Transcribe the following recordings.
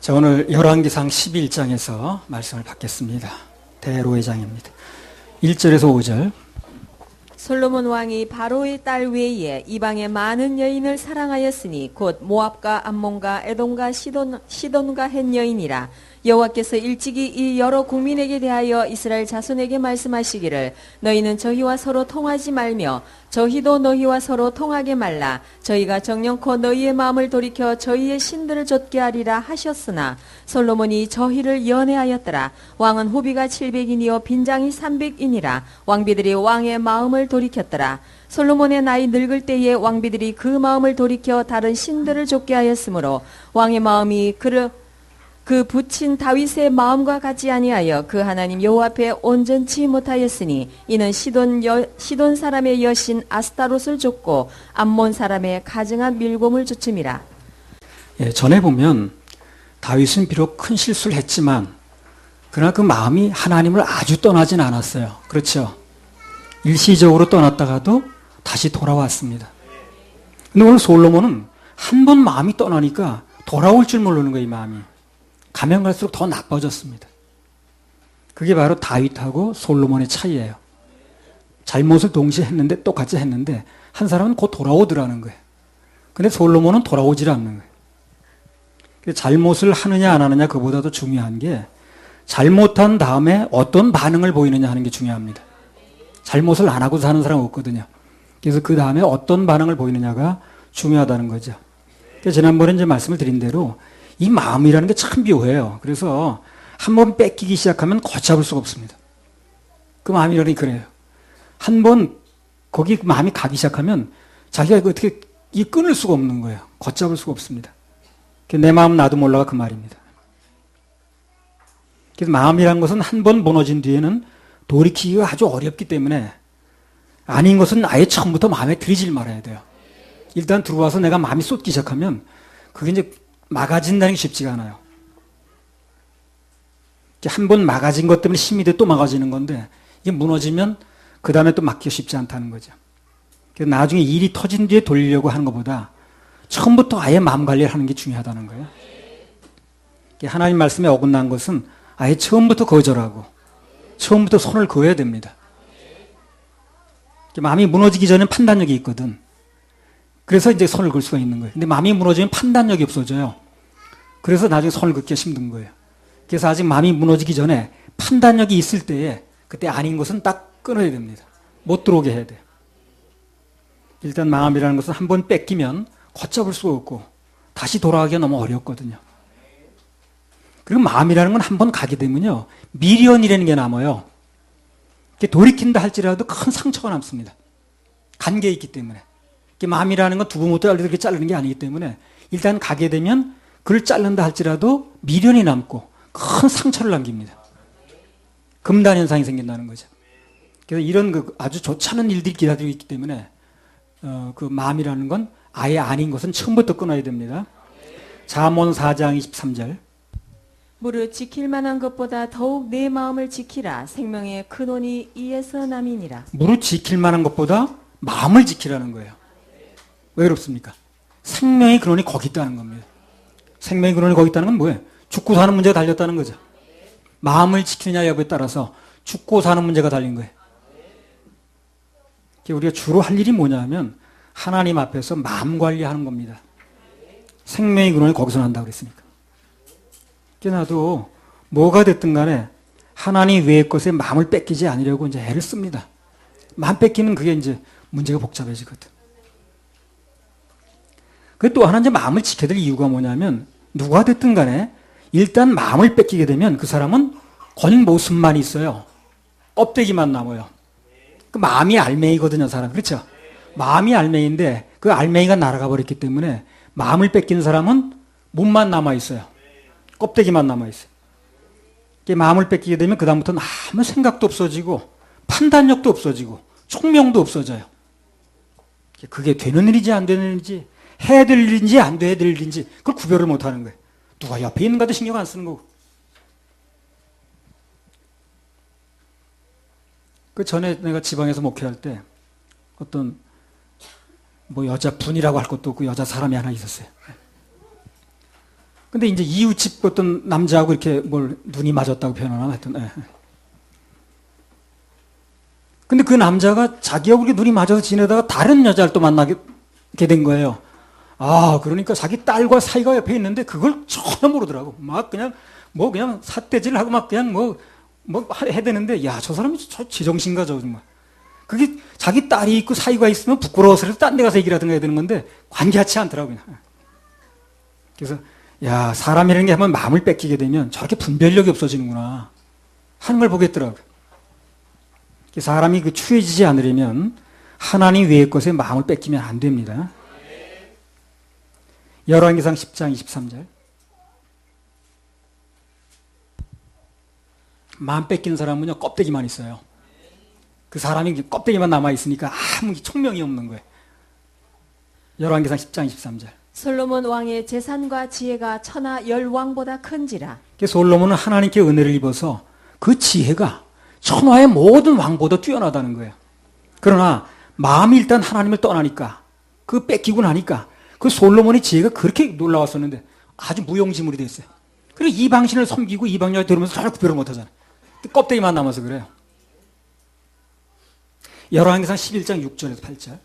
자, 오늘 열왕기상 11장에서 말씀을 받겠습니다. 대로회장입니다. 1절에서 5절. 솔로몬 왕이 바로의 딸 외에 이방의 많은 여인을 사랑하였으니 곧 모압과 암몬과 에돔과 시돈과 헷 여인이라. 여호와께서 일찍이 이 여러 국민에게 대하여 이스라엘 자손에게 말씀하시기를 너희는 저희와 서로 통하지 말며 저희도 너희와 서로 통하게 말라. 저희가 정령코 너희의 마음을 돌이켜 저희의 신들을 좇게 하리라 하셨으나 솔로몬이 저희를 연애하였더라. 왕은 후비가 700인이요 빈장이 300인이라. 왕비들이 왕의 마음을 돌이켰더라. 솔로몬의 나이 늙을 때에 왕비들이 그 마음을 돌이켜 다른 신들을 좇게 하였으므로 왕의 마음이 그 붙인 다윗의 마음과 같지 아니하여 그 하나님 여호와 앞에 온전치 못하였으니 이는 시돈 사람의 여신 아스타롯을 좇고 암몬 사람의 가증한 밀곰을 좇음이라. 예, 전에 보면 다윗은 비록 큰 실수를 했지만 그러나 그 마음이 하나님을 아주 떠나진 않았어요. 그렇죠? 일시적으로 떠났다가도 다시 돌아왔습니다. 근데 오늘 솔로몬은 한 번 마음이 떠나니까 돌아올 줄 모르는 거예요, 이 마음이. 가면 갈수록 더 나빠졌습니다. 그게 바로 다윗하고 솔로몬의 차이예요. 잘못을 동시에 했는데 똑같이 했는데 한 사람은 곧 돌아오더라는 거예요. 근데 솔로몬은 돌아오질 않는 거예요. 잘못을 하느냐 안 하느냐 그보다도 중요한 게 잘못한 다음에 어떤 반응을 보이느냐 하는 게 중요합니다. 잘못을 안 하고 사는 사람은 없거든요. 그래서 그 다음에 어떤 반응을 보이느냐가 중요하다는 거죠. 지난번에 이제 말씀을 드린 대로 이 마음이라는 게 참 묘해요. 그래서 한번 뺏기기 시작하면 걷잡을 수가 없습니다. 그 마음이라는 게 그래요. 한번 거기 마음이 가기 시작하면 자기가 어떻게 끊을 수가 없는 거예요. 걷잡을 수가 없습니다. 내 마음 나도 몰라가 그 말입니다. 그래서 마음이라는 것은 한번 무너진 뒤에는 돌이키기가 아주 어렵기 때문에 아닌 것은 아예 처음부터 마음에 들이질 말아야 돼요. 일단 들어와서 내가 마음이 쏟기 시작하면 그게 이제 막아진다는 게 쉽지가 않아요. 한 번 막아진 것 때문에 힘이 돼 또 막아지는 건데 이게 무너지면 그 다음에 또 막기가 쉽지 않다는 거죠. 그래서 나중에 일이 터진 뒤에 돌리려고 하는 것보다 처음부터 아예 마음 관리를 하는 게 중요하다는 거예요. 하나님 말씀에 어긋난 것은 아예 처음부터 거절하고 처음부터 손을 그어야 됩니다. 마음이 무너지기 전에 판단력이 있거든. 그래서 이제 손을 걸 수가 있는 거예요. 근데 마음이 무너지면 판단력이 없어져요. 그래서 나중에 손을 긋기가 힘든 거예요. 그래서 아직 마음이 무너지기 전에 판단력이 있을 때에 그때 아닌 것은 딱 끊어야 됩니다. 못 들어오게 해야 돼요. 일단 마음이라는 것은 한번 뺏기면 걷잡을 수가 없고 다시 돌아가기가 너무 어렵거든요. 그리고 마음이라는 건 한번 가게 되면요. 미련이라는 게 남아요. 돌이킨다 할지라도 큰 상처가 남습니다. 간 게 있기 때문에. 마음이라는 건 두부 못해 이렇게 자르는 게 아니기 때문에 일단 가게 되면 그를 자른다 할지라도 미련이 남고 큰 상처를 남깁니다. 금단 현상이 생긴다는 거죠. 그래서 이런 아주 좋지 않은 일들이 기다리고 있기 때문에 그 마음이라는 건 아예 아닌 것은 처음부터 끊어야 됩니다. 잠언 4장 23절. 무릇 지킬 만한 것보다 더욱 내 마음을 지키라. 생명의 근원이 이에서 남이니라. 무릇 지킬 만한 것보다 마음을 지키라는 거예요. 왜 그렇습니까? 생명의 근원이 거기 있다는 겁니다. 생명의 근원이 거기 있다는 건 뭐예요? 죽고 사는 문제가 달렸다는 거죠. 마음을 지키느냐 여부에 따라서 죽고 사는 문제가 달린 거예요. 우리가 주로 할 일이 뭐냐면 하나님 앞에서 마음 관리하는 겁니다. 생명의 근원이 거기서 난다고 그랬으니까. 나도 뭐가 됐든 간에 하나님 외의 것에 마음을 뺏기지 않으려고 이제 애를 씁니다. 마음 뺏기면 그게 이제 문제가 복잡해지거든. 또 하나 이제 마음을 지켜야 될 이유가 뭐냐면 누가 됐든 간에 일단 마음을 뺏기게 되면 그 사람은 겉모습만 있어요. 껍데기만 남아요. 그 마음이 알맹이거든요, 사람. 그렇죠? 마음이 알맹이인데 그 알맹이가 날아가 버렸기 때문에 마음을 뺏기는 사람은 몸만 남아 있어요. 껍데기만 남아 있어요. 마음을 뺏기게 되면 그 다음부터는 아무 생각도 없어지고 판단력도 없어지고 총명도 없어져요. 그게 되는 일인지 안 되는 일인지 해야 될 일인지 안 돼야 될 일인지 그걸 구별을 못하는 거예요. 누가 옆에 있는가도 신경 안 쓰는 거고. 그 전에 내가 지방에서 목회할 때 어떤 여자분이라고 할 것도 없고 여자 사람이 하나 있었어요. 근데 이제 이웃집 어떤 남자하고 이렇게 뭘 눈이 맞았다고 표현하나 하여튼. 예. 근데 그 남자가 자기하고 이렇게 눈이 맞아서 지내다가 다른 여자를 또 만나게 된 거예요. 아, 그러니까 자기 딸과 사이가 옆에 있는데 그걸 전혀 모르더라고. 막 그냥 뭐 그냥 삿대질 하고 막 그냥 뭐 해대는데, 야, 저 사람이 저 제정신가 저 정말. 그게 자기 딸이 있고 사이가 있으면 부끄러워서 딴 데 가서 얘기를 하든가 해야 되는 건데 관계하지 않더라고요. 그래서 야, 사람이라는 게 한번 마음을 뺏기게 되면 저렇게 분별력이 없어지는구나 하는 걸 보겠더라고요. 사람이 그 추해지지 않으려면 하나님 외의 것에 마음을 뺏기면 안 됩니다. 열왕기상 10장 23절. 마음 뺏기는 사람은요, 껍데기만 있어요. 그 사람이 껍데기만 남아있으니까 아무 총명이 없는 거예요. 열왕기상 10장 23절. 솔로몬 왕의 재산과 지혜가 천하 열 왕보다 큰지라. 솔로몬은 하나님께 은혜를 입어서 그 지혜가 천하의 모든 왕보다 뛰어나다는 거예요. 그러나 마음이 일단 하나님을 떠나니까, 그 뺏기고 나니까 그 솔로몬의 지혜가 그렇게 놀라웠었는데 아주 무용지물이 됐어요. 그리고 이방신을 섬기고 이방신을 들으면서 전혀 구별을 못하잖아요. 껍데기만 남아서 그래요. 열왕기상 11장 6절에서 8절.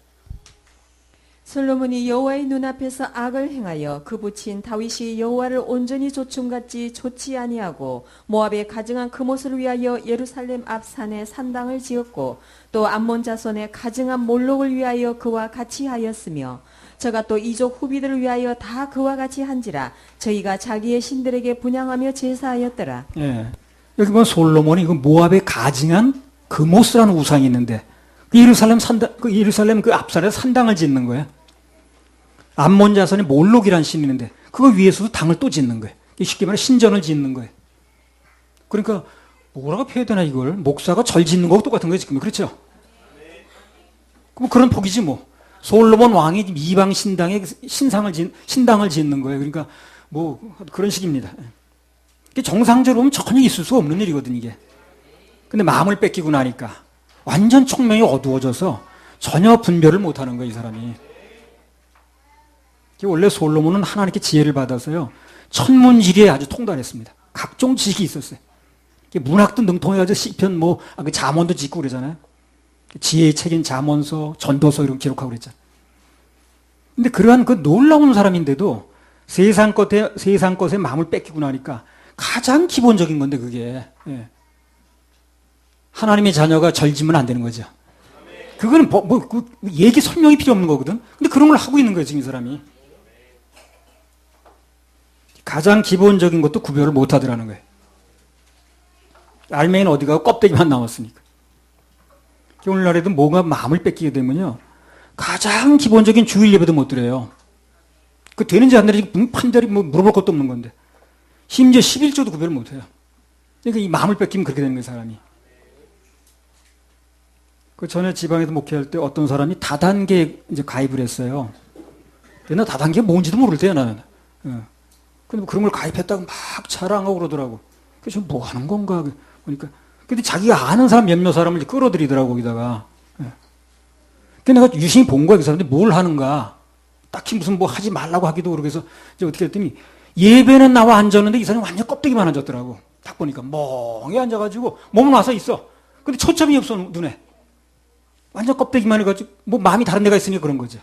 솔로몬이 여호와의 눈앞에서 악을 행하여 그 부친 다윗이 여호와를 온전히 조충같이 좋지 아니하고 모압의 가증한 그못을 위하여 예루살렘 앞 산에 산당을 지었고 또 암몬 자손의 가증한 몰록을 위하여 그와 같이 하였으며 저가 또 이족 후비들을 위하여 다 그와 같이 한지라. 저희가 자기의 신들에게 분향하며 제사하였더라. 예. 여기 보면 솔로몬이 그 모압의 가증한 그모스라는 우상이 있는데 그 예루살렘 그 앞산에 산당을 짓는 거예요. 암몬 자손이 몰록이라는 신이 있는데 그거 위에서도 당을 또 짓는 거예요. 쉽게 말해 신전을 짓는 거예요. 그러니까 뭐라고 표현해야 되나 이걸. 목사가 절 짓는 거하고 똑같은 거예요 지금. 그렇죠? 뭐 그런 복이지 뭐. 솔로몬 왕이 이방 신당에 신당을 짓는 거예요. 그러니까 뭐 그런 식입니다. 정상적으로 보면 전혀 있을 수 없는 일이거든 이게. 근데 마음을 뺏기고 나니까 완전 총명이 어두워져서 전혀 분별을 못하는 거예요 이 사람이. 원래 솔로몬은 하나님께 지혜를 받아서요 천문지리에 아주 통달했습니다. 각종 지식이 있었어요. 문학도 능통해가지고 시편 그 잠언도 짓고 그러잖아요. 지혜의 책인 잠언서, 전도서 이런 거 기록하고 그랬잖아요. 근데 그러한 그 놀라운 사람인데도 세상 것에 마음을 뺏기고 나니까 가장 기본적인 건데 그게 하나님의 자녀가 절지면 안 되는 거죠. 그거는 얘기 설명이 필요 없는 거거든. 근데 그런 걸 하고 있는 거예요 지금 이 사람이. 가장 기본적인 것도 구별을 못 하더라는 거예요. 알맹이는 어디 가고 껍데기만 남았으니까. 오늘날에도 뭐가 마음을 뺏기게 되면요 가장 기본적인 주일 예배도 못 드려요. 그 되는지 안 되는지 판별이 물어볼 것도 없는 건데 심지어 11조도 구별을 못 해요. 그러니까 이 마음을 뺏기면 그렇게 되는 거예요 사람이. 그 전에 지방에서 목회할 때 어떤 사람이 다단계에 이제 가입을 했어요. 근데 다단계가 뭔지도 모를 때야 나는. 근데 그런 걸 가입했다고 막 자랑하고 그러더라고. 그래서 뭐 하는 건가 보니까. 근데 자기가 아는 사람 몇몇 사람을 끌어들이더라고 거기다가. 근데 내가 유심히 본 거야 그 사람들이 뭘 하는가. 딱히 무슨 뭐 하지 말라고 하기도 그러고 해서 이제 어떻게 했더니 예배는 나와 앉았는데 이 사람이 완전 껍데기만 앉았더라고. 딱 보니까 멍에 앉아가지고 몸은 와서 있어. 근데 초점이 없어 눈에. 완전 껍데기만 해가지고 뭐 마음이 다른 데가 있으니까 그런 거죠.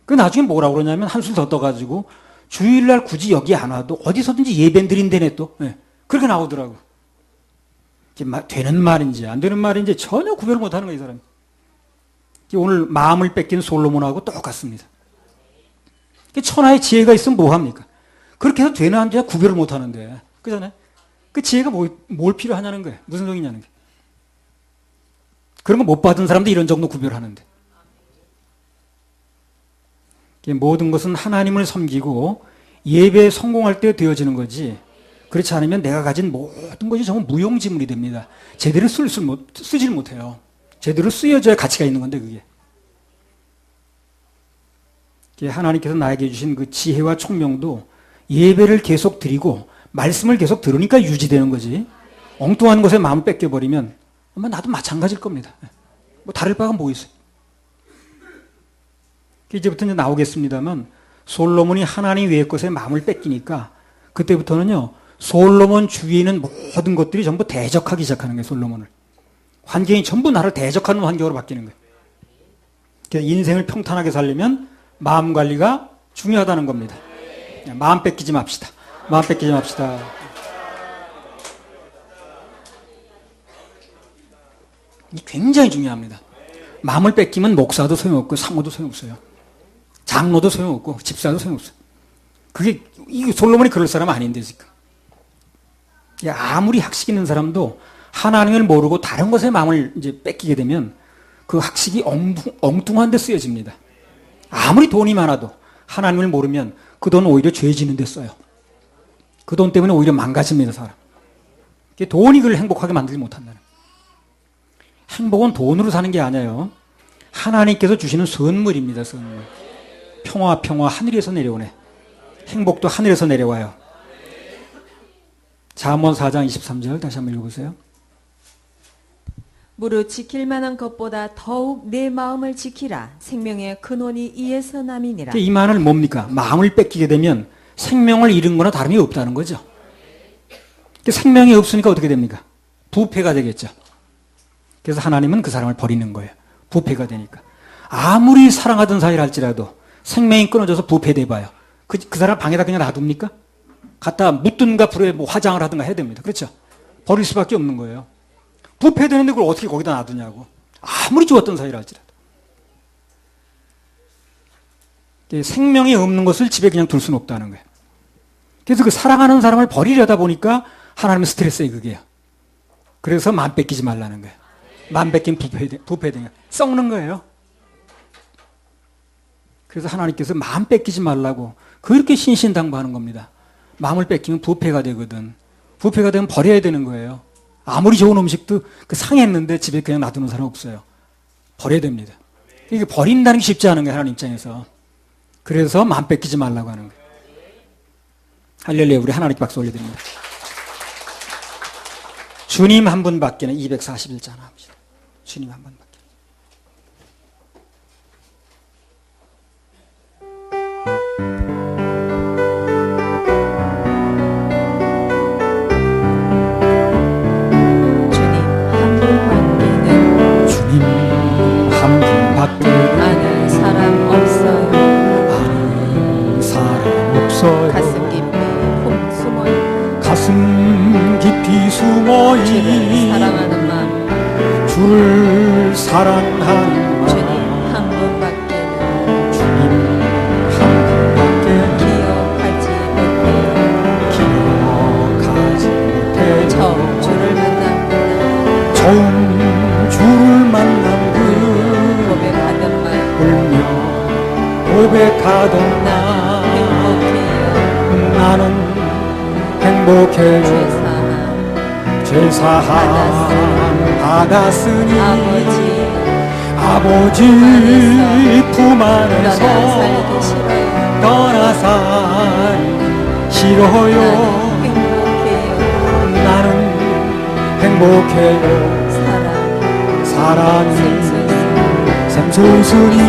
그 나중에 뭐라고 그러냐면 한술 더 떠가지고 주일날 굳이 여기 안 와도 어디서든지 예배 드린다네 또. 그렇게 나오더라고. 되는 말인지 안 되는 말인지 전혀 구별을 못하는 거예요 이 사람이. 오늘 마음을 뺏긴 솔로몬하고 똑같습니다. 천하의 지혜가 있으면 뭐합니까? 그렇게 해서 되는 안 되나 구별을 못하는데 그잖아요. 그 지혜가 뭘 필요하냐는 거예요. 무슨 소리냐는 거예요. 그런 거 못 받은 사람도 이런 정도 구별하는데 모든 것은 하나님을 섬기고 예배에 성공할 때 되어지는 거지 그렇지 않으면 내가 가진 모든 것이 정말 무용지물이 됩니다. 제대로 쓰지를 못해요. 제대로 쓰여져야 가치가 있는 건데 그게. 하나님께서 나에게 주신 그 지혜와 총명도 예배를 계속 드리고 말씀을 계속 들으니까 유지되는 거지. 엉뚱한 것에 마음을 뺏겨버리면 아마 나도 마찬가지일 겁니다. 뭐 다를 바가 뭐 있어요. 이제부터 이제 나오겠습니다만 솔로몬이 하나님 외의 것에 마음을 뺏기니까 그때부터는요, 솔로몬 주위에 있는 모든 것들이 전부 대적하기 시작하는 거예요, 솔로몬을. 환경이 전부 나를 대적하는 환경으로 바뀌는 거예요. 그래서 인생을 평탄하게 살려면 마음 관리가 중요하다는 겁니다. 마음 뺏기지 맙시다. 마음 뺏기지 맙시다. 이게 굉장히 중요합니다. 마음을 뺏기면 목사도 소용없고 사모도 소용없어요. 장로도 소용없고 집사도 소용없어요. 그게 이 솔로몬이 그럴 사람 아닌데 지금. 아무리 학식 있는 사람도 하나님을 모르고 다른 것에 마음을 이제 뺏기게 되면 그 학식이 엉뚱한 데 쓰여집니다. 아무리 돈이 많아도 하나님을 모르면 그 돈 오히려 죄 지는 데 써요. 그 돈 때문에 오히려 망가집니다, 사람. 돈이 그를 행복하게 만들지 못한다는. 행복은 돈으로 사는 게 아니에요. 하나님께서 주시는 선물입니다, 선물. 평화 하늘에서 내려오네. 행복도 하늘에서 내려와요. 잠언 4장 23절 다시 한번 읽어보세요. 무릇 지킬 만한 것보다 더욱 내 마음을 지키라. 생명의 근원이 이에서 남이니라. 이 말은 뭡니까? 마음을 뺏기게 되면 생명을 잃은 거나 다름이 없다는 거죠. 생명이 없으니까 어떻게 됩니까? 부패가 되겠죠. 그래서 하나님은 그 사람을 버리는 거예요. 부패가 되니까. 아무리 사랑하던 사이를 할지라도 생명이 끊어져서 부패돼 봐요. 그 사람 방에다 그냥 놔둡니까? 갖다 묻든가 불에 뭐 화장을 하든가 해야 됩니다. 그렇죠? 버릴 수밖에 없는 거예요. 부패되는데 그걸 어떻게 거기다 놔두냐고. 아무리 좋았던 사이를 할지라도. 생명이 없는 것을 집에 그냥 둘 수는 없다는 거예요. 그래서 그 사랑하는 사람을 버리려다 보니까 하나님은 스트레스예요, 그게요. 그래서 마음 뺏기지 말라는 거예요. 마음 뺏기면 부패되면 썩는 거예요. 그래서 하나님께서 마음 뺏기지 말라고 그렇게 신신당부하는 겁니다. 마음을 뺏기면 부패가 되거든. 부패가 되면 버려야 되는 거예요. 아무리 좋은 음식도 그 상했는데 집에 그냥 놔두는 사람 없어요. 버려야 됩니다. 이게 버린다는 게 쉽지 않은 거예요, 하나님 입장에서. 그래서 마음 뺏기지 말라고 하는 거예요. 할렐루야, 우리 하나님께 박수 올려드립니다. 주님 한 분밖에는 241자 합시다. 주님 한 분밖에. 주님 한 분밖에 아는 사람 없어요. 아는 사람 없어요. 가슴 깊이 숨어 가슴 깊이 숨어 주를 사랑하는 마음. 주를 사랑하는 주님 마음. 한 분밖에는 주님 한 분밖에 기억하지 못해요. 기억하지 못해요. 처음 주를 만난 그날 처음 주를 만난 그 고백하던 말 울며 고백하던 날 나는 행복해요. 죄사함 받았으니 아버지 품 안에서 떠나 살기 싫어요. 나는 행복해요. 사랑이 샘솟으니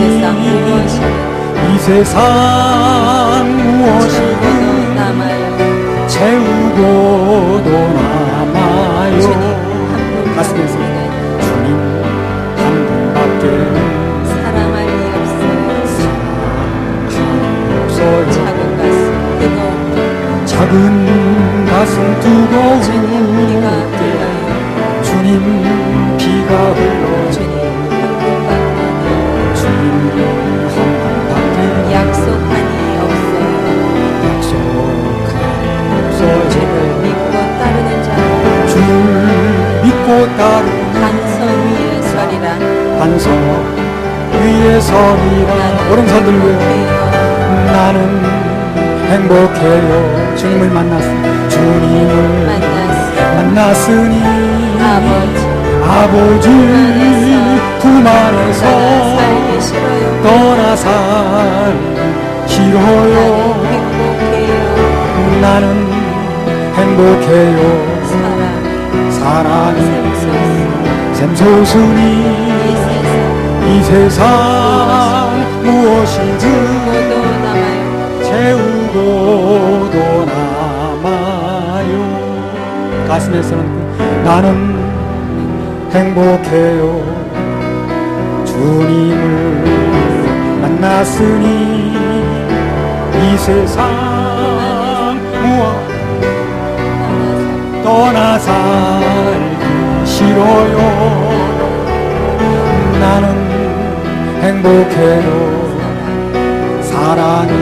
이 세상 무엇이든 채우고도 남아요. 가슴에서 주님 한 분밖에 사랑할 리 없어요. 없어요. 작은 가슴 뜨거운 작은 가슴 뜨거운 주님 비가 흘러 주님 한 분밖에 약속하니 없어요. 주를 믿고 따르는 자 주를 믿고 따르는 반석 위에 서리라. 반석 위에 서리라. 오른손 들고요. 나는 행복해요. 주님을 만났으니 주님을 만났으니 아버지 품 안에서 떠나 살기 싫어요. 나는 행복해요. 사랑이 샘솟으니 이 세상 무엇이든 가슴에서는 나는 행복해요. 주님을 만났으니 이 세상 무엇 떠나 살기 싫어요. 나는 행복해요. 사랑이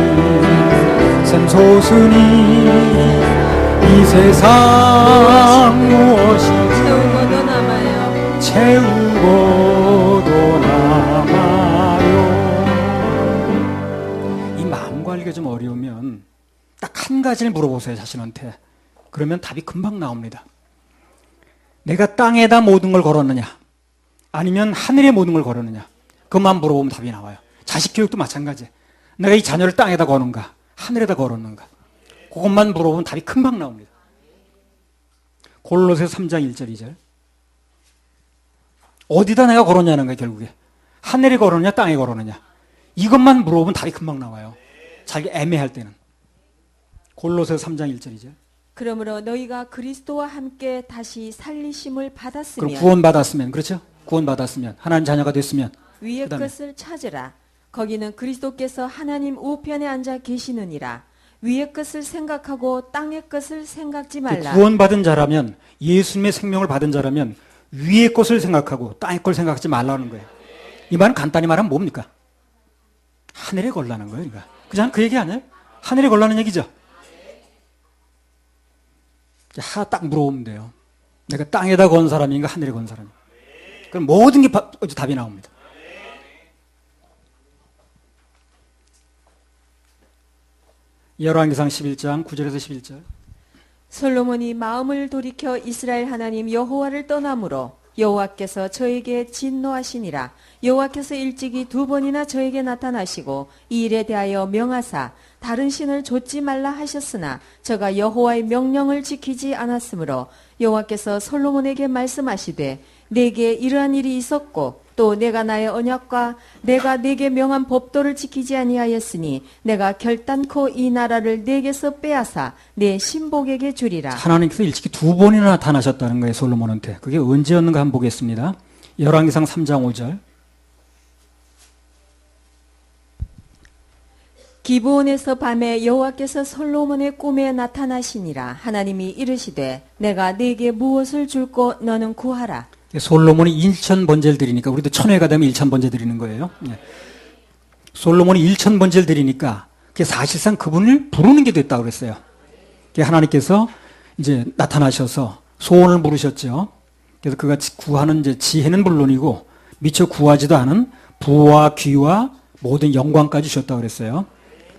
샘솟으니 이 세상 무엇이 채우고도 남아요. 채우고도 남아요. 이 마음 관리가 좀 어려우면 딱 한 가지를 물어보세요, 자신한테. 그러면 답이 금방 나옵니다. 내가 땅에다 모든 걸 걸었느냐, 아니면 하늘에 모든 걸 걸었느냐, 그것만 물어보면 답이 나와요. 자식 교육도 마찬가지. 내가 이 자녀를 땅에다 거는가, 하늘에다 걸었는가, 그것만 물어보면 답이 금방 나옵니다. 골로새 3장 1절 2절. 어디다 내가 걸었냐는 거예요, 결국에. 하늘에 걸었느냐, 땅에 걸었느냐. 이것만 물어보면 답이 금방 나와요. 자기 애매할 때는. 골로새 3장 1절 2절. 그러므로 너희가 그리스도와 함께 다시 살리심을 그럼 받았으면 구원받았으면, 그렇죠? 구원받았으면, 하나님 자녀가 됐으면 위의 그다음에 것을 찾으라. 거기는 그리스도께서 하나님 우편에 앉아 계시느니라. 위의 것을 생각하고 땅의 것을 생각지 말라. 구원받은 자라면, 예수님의 생명을 받은 자라면 위의 것을 생각하고 땅의 걸 생각하지 말라는 거예요. 이 말은 간단히 말하면 뭡니까? 하늘에 걸라는 거예요. 그러니까. 그냥 그 얘기 아니에요? 하늘에 걸라는 얘기죠. 하나 딱 물어보면 돼요. 내가 땅에다 건 사람인가 하늘에 건 사람인가. 그럼 모든 게 답이 나옵니다. 열왕기상 11장 9절에서 11절. 솔로몬이 마음을 돌이켜 이스라엘 하나님 여호와를 떠나므로 여호와께서 저에게 진노하시니라. 여호와께서 일찍이 2번이나 저에게 나타나시고 이 일에 대하여 명하사 다른 신을 좇지 말라 하셨으나 저가 여호와의 명령을 지키지 않았으므로 여호와께서 솔로몬에게 말씀하시되 내게 이러한 일이 있었고 또 내가 나의 언약과 내가 내게 명한 법도를 지키지 아니하였으니 내가 결단코 이 나라를 내게서 빼앗아 내 신복에게 주리라. 하나님께서 일찍이 2번이나 나타나셨다는 거예요, 솔로몬한테. 그게 언제였는가 한번 보겠습니다. 열왕기상 3장 5절. 기브온에서 밤에 여호와께서 솔로몬의 꿈에 나타나시니라. 하나님이 이르시되 내가 네게 무엇을 줄고 너는 구하라. 솔로몬이 1000번제를 드리니까 우리도 1000회가 되면 1000번제 드리는 거예요. 솔로몬이 1000번제를 드리니까 그게 사실상 그분을 부르는 게 됐다고 그랬어요. 하나님께서 이제 나타나셔서 소원을 물으셨죠. 그래서 그가 구하는 이제 지혜는 물론이고 미처 구하지도 않은 부와 귀와 모든 영광까지 주셨다고 그랬어요.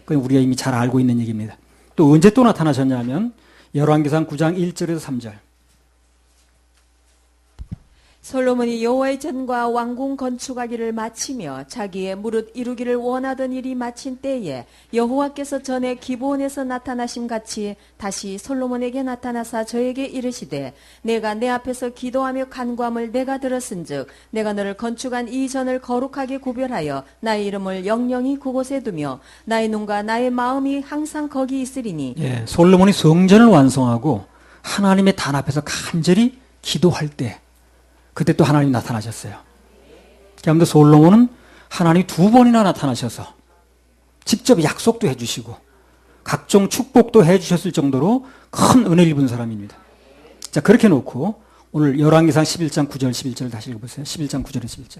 그건 우리가 이미 잘 알고 있는 얘기입니다. 또 언제 또 나타나셨냐면 열왕기상 9장 1절에서 3절. 솔로몬이 여호와의 전과 왕궁 건축하기를 마치며 자기의 무릇 이루기를 원하던 일이 마친 때에 여호와께서 전에 기브온에서 나타나심 같이 다시 솔로몬에게 나타나사 저에게 이르시되 내가 내 앞에서 기도하며 간구함을 내가 들었은즉 내가 너를 건축한 이 전을 거룩하게 구별하여 나의 이름을 영영히 그곳에 두며 나의 눈과 나의 마음이 항상 거기 있으리니. 예, 솔로몬이 성전을 완성하고 하나님의 단 앞에서 간절히 기도할 때 그때 또 하나님이 나타나셨어요. 그런데 솔로몬은 하나님이 2번이나 나타나셔서 직접 약속도 해주시고 각종 축복도 해주셨을 정도로 큰 은혜를 입은 사람입니다. 자, 그렇게 놓고 오늘 열왕기상 11장 9절 11절 다시 읽어보세요. 11장 9절에 11절.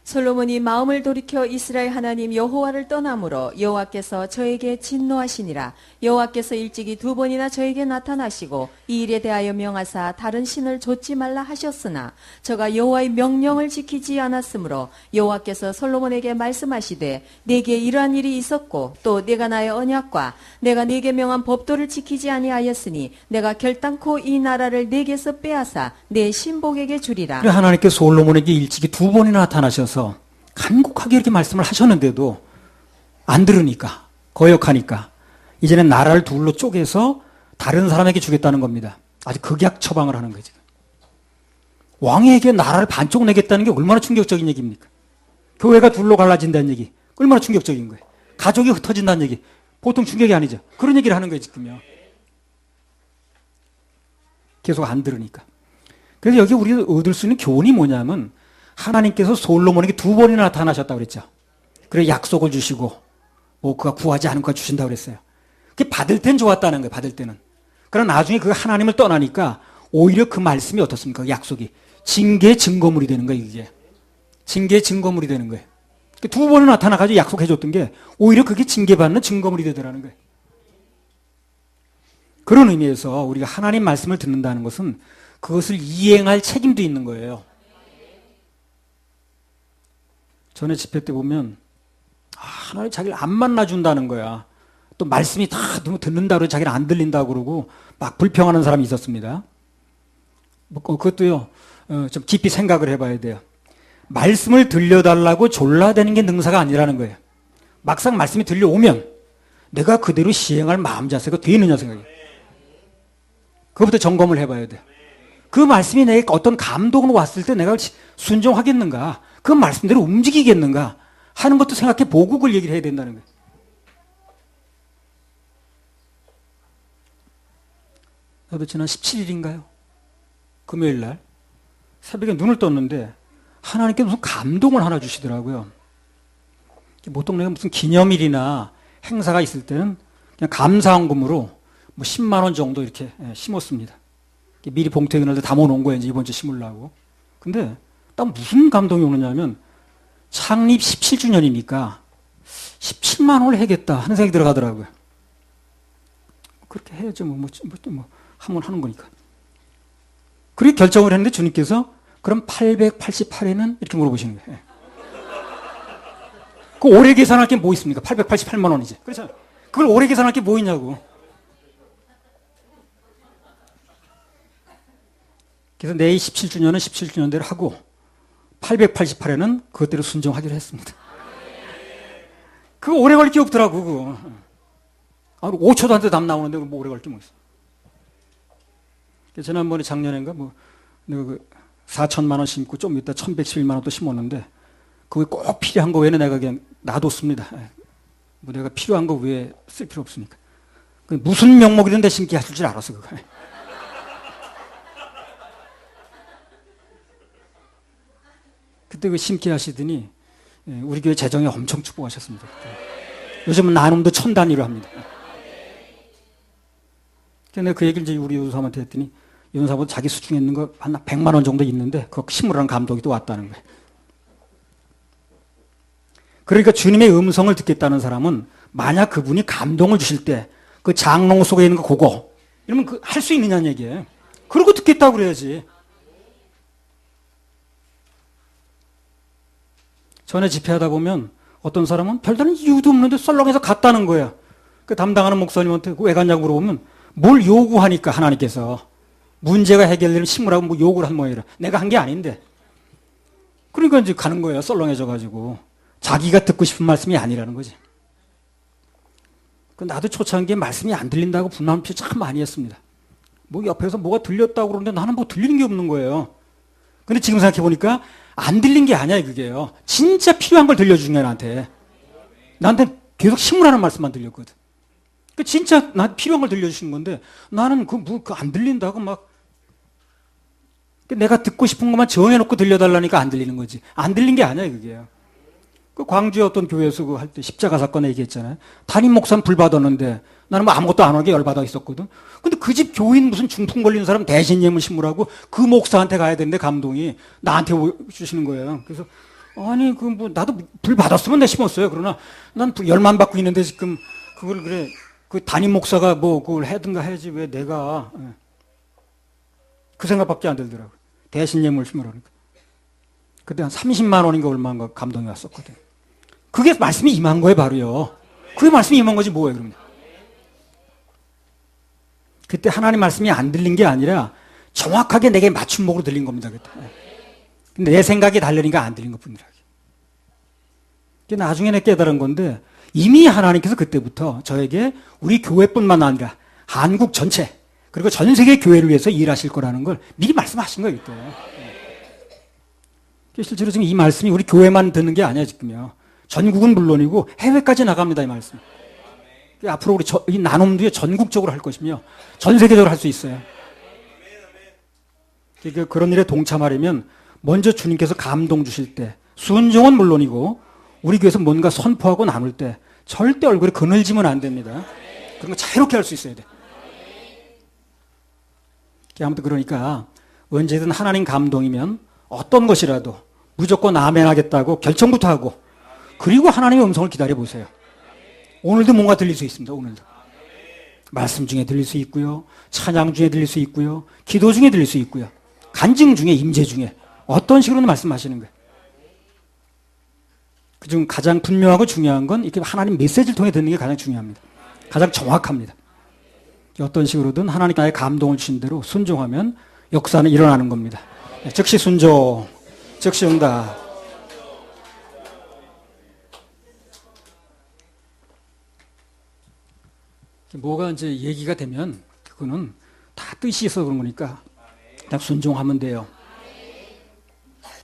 솔로몬이 마음을 돌이켜 이스라엘 하나님 여호와를 떠나므로 여호와께서 저에게 진노하시니라. 여호와께서 일찍이 2번이나 저에게 나타나시고 이 일에 대하여 명하사 다른 신을 좇지 말라 하셨으나 저가 여호와의 명령을 지키지 않았으므로 여호와께서 솔로몬에게 말씀하시되 내게 이러한 일이 있었고 또 내가 나의 언약과 내가 네게 명한 법도를 지키지 아니하였으니 내가 결단코 이 나라를 네게서 빼앗아 내 신복에게 주리라. 그래 하나님께 솔로몬에게 일찍이 2번이나 나타나셔서 간곡하게 이렇게 말씀을 하셨는데도 안 들으니까, 거역하니까 이제는 나라를 둘로 쪼개서 다른 사람에게 주겠다는 겁니다. 아주 극약 처방을 하는 거죠. 왕에게 나라를 반쪽 내겠다는 게 얼마나 충격적인 얘기입니까? 교회가 둘로 갈라진다는 얘기 얼마나 충격적인 거예요. 가족이 흩어진다는 얘기 보통 충격이 아니죠. 그런 얘기를 하는 거예요 지금요. 계속 안 들으니까. 그래서 여기 우리가 얻을 수 있는 교훈이 뭐냐면 하나님께서 솔로몬에게 2번이나 나타나셨다고 그랬죠. 그래 약속을 주시고 뭐 그가 구하지 않은 거 주신다고 그랬어요. 그게 받을 땐 좋았다는 거예요. 받을 때는. 그러나 나중에 그 하나님을 떠나니까 오히려 그 말씀이 어떻습니까? 그 약속이 징계의 증거물이 되는 거예요. 이게 징계의 증거물이 되는 거예요. 2번이 나타나가지고 약속해 줬던 게 오히려 그게 징계받는 증거물이 되더라는 거예요. 그런 의미에서 우리가 하나님 말씀을 듣는다는 것은 그것을 이행할 책임도 있는 거예요. 전에 집회 때 보면 하나님 자기를 안 만나준다는 거야. 또 말씀이 다 듣는다고 그러고 자기는 안 들린다고 그러고 막 불평하는 사람이 있었습니다. 그것도요, 좀 깊이 생각을 해봐야 돼요. 말씀을 들려달라고 졸라대는 게 능사가 아니라는 거예요. 막상 말씀이 들려오면 내가 그대로 시행할 마음 자세가 되느냐 생각이에요. 그것부터 점검을 해봐야 돼요. 그 말씀이 내게 어떤 감동으로 왔을 때 내가 순종하겠는가, 그 말씀대로 움직이겠는가 하는 것도 생각해 보고 그걸 얘기를 해야 된다는 거예요. 저도 지난 17일인가요? 금요일 날 새벽에 눈을 떴는데 하나님께 무슨 감동을 하나 주시더라고요. 보통 내가 무슨 기념일이나 행사가 있을 때는 그냥 감사헌금으로 뭐 10만 원 정도 이렇게 심었습니다. 미리 봉투에 넣을 때 담아놓은 거예요. 이제 이번 주 심으려고. 근데 딱 무슨 감동이 오느냐면 창립 17주년이니까 17만 원을 해야겠다 하는 생각이 들어가더라고요. 그렇게 해야죠. 한번 하는 거니까. 그렇게 결정을 했는데 주님께서 그럼 888에는 이렇게 물어보시는 거예요. 그 올해 계산할 게 뭐 있습니까? 888만 원이지. 그렇죠? 그걸 올해 계산할 게 뭐 있냐고. 그래서 내일 17주년은 17주년대로 하고 888에는 그것대로 순종하기로 했습니다. 그거 오래 걸릴 게 없더라고. 그거. 5초도 안 돼 답 나오는데 뭐 오래 걸릴 게 뭐 있어. 지난번에 작년인가 내가 4천만 원 심고 좀 이따 1111만 원 또 심었는데 그게 꼭 필요한 거 외에는 내가 그냥 놔뒀습니다. 뭐 내가 필요한 거 외에 쓸 필요 없으니까. 무슨 명목이든 내 심기 하실 줄 알았어 그거. 그때 그 심기 하시더니 우리 교회 재정에 엄청 축복하셨습니다. 요즘은 나눔도 1000 단위로 합니다. 그래서 내가 그 얘기를 이제 우리 요사님한테 했더니 요사보다 자기 수중에 있는 거 한 100만 원 정도 있는데 그거 심으라는 감독이 또 왔다는 거예요. 그러니까 주님의 음성을 듣겠다는 사람은 만약 그분이 감동을 주실 때 그 장롱 속에 있는 거 그거 이러면 그 할 수 있느냐는 얘기예요. 그러고 듣겠다고 그래야지. 전에 집회하다 보면 어떤 사람은 별다른 이유도 없는데 썰렁해서 갔다는 거야. 그 담당하는 목사님한테 왜 갔냐고 물어보면 뭘 요구하니까 하나님께서 문제가 해결되면 심으라고 뭐 요구를 한 모양이라. 내가 한 게 아닌데. 그러니까 이제 가는 거예요. 썰렁해져가지고. 자기가 듣고 싶은 말씀이 아니라는 거지. 나도 초창기에 말씀이 안 들린다고 분노하는 표 참 많이 했습니다. 뭐 옆에서 뭐가 들렸다고 그러는데 나는 뭐 들리는 게 없는 거예요. 근데 지금 생각해보니까 안 들린 게 아니야, 그게요. 진짜 필요한 걸 들려주는 거야, 나한테. 나한테 계속 심으라는 말씀만 들렸거든. 그 진짜 나한테 필요한 걸 들려주신 건데 나는 안 들린다고 막 내가 듣고 싶은 것만 정해놓고 들려달라니까 안 들리는 거지. 안 들린 게 아니야, 그게요. 그 광주에 어떤 교회에서 그 할 때 십자가 사건 얘기했잖아요. 담임 목사는 불 받았는데 나는 뭐 아무것도 안 하게 열받아 있었거든. 근데 그 집 교인 무슨 중풍 걸리는 사람 대신 예물 심으라고 그 목사한테 가야 되는데 감동이 나한테 주시는 거예요. 그래서 아니 나도 불 받았으면 내 심었어요. 그러나 난 열만 받고 있는데 지금 그걸 그래 그 담임 목사가 뭐 그걸 해든가 해야지 왜 내가 그 생각밖에 안 들더라고. 대신 예물 심으라니까. 그때 한 30만 원인가 얼마인가 감동이 왔었거든. 그게 말씀이 임한 거예요, 바로요. 그게 말씀이 임한 거지 뭐예요, 그러면. 그때 하나님 말씀이 안 들린 게 아니라 정확하게 내게 맞춤목으로 들린 겁니다, 그때. 근데 내 생각이 다르니까 안 들린 것 뿐이라. 나중에 내 깨달은 건데 이미 하나님께서 그때부터 저에게 우리 교회뿐만 아니라 한국 전체 그리고 전 세계 교회를 위해서 일하실 거라는 걸 미리 말씀하신 거예요, 그때. 실제로 지금 이 말씀이 우리 교회만 듣는 게 아니야, 지금요. 전국은 물론이고 해외까지 나갑니다, 이 말씀. 앞으로 우리 이 나눔도 전국적으로 할 것이며 전 세계적으로 할 수 있어요. 그런 일에 동참하려면 먼저 주님께서 감동 주실 때 순종은 물론이고 우리 교회에서 뭔가 선포하고 나눌 때 절대 얼굴에 그늘지면 안 됩니다. 그런 거 자유롭게 할 수 있어야 돼. 아무튼 그러니까 언제든 하나님 감동이면 어떤 것이라도 무조건 아멘 하겠다고 결정부터 하고 그리고 하나님의 음성을 기다려보세요. 오늘도 뭔가 들릴 수 있습니다. 오늘도. 말씀 중에 들릴 수 있고요. 찬양 중에 들릴 수 있고요. 기도 중에 들릴 수 있고요. 간증 중에 임재 중에 어떤 식으로는 말씀하시는 거예요. 그중 가장 분명하고 중요한 건 이렇게 하나님 메시지를 통해 듣는 게 가장 중요합니다. 가장 정확합니다. 어떤 식으로든 하나님 나의 감동을 주신 대로 순종하면 역사는 일어나는 겁니다. 즉시 순종, 즉시 응답. 뭐가 이제 얘기가 되면 그거는 다 뜻이 있어 그런 거니까 그냥 순종하면 돼요.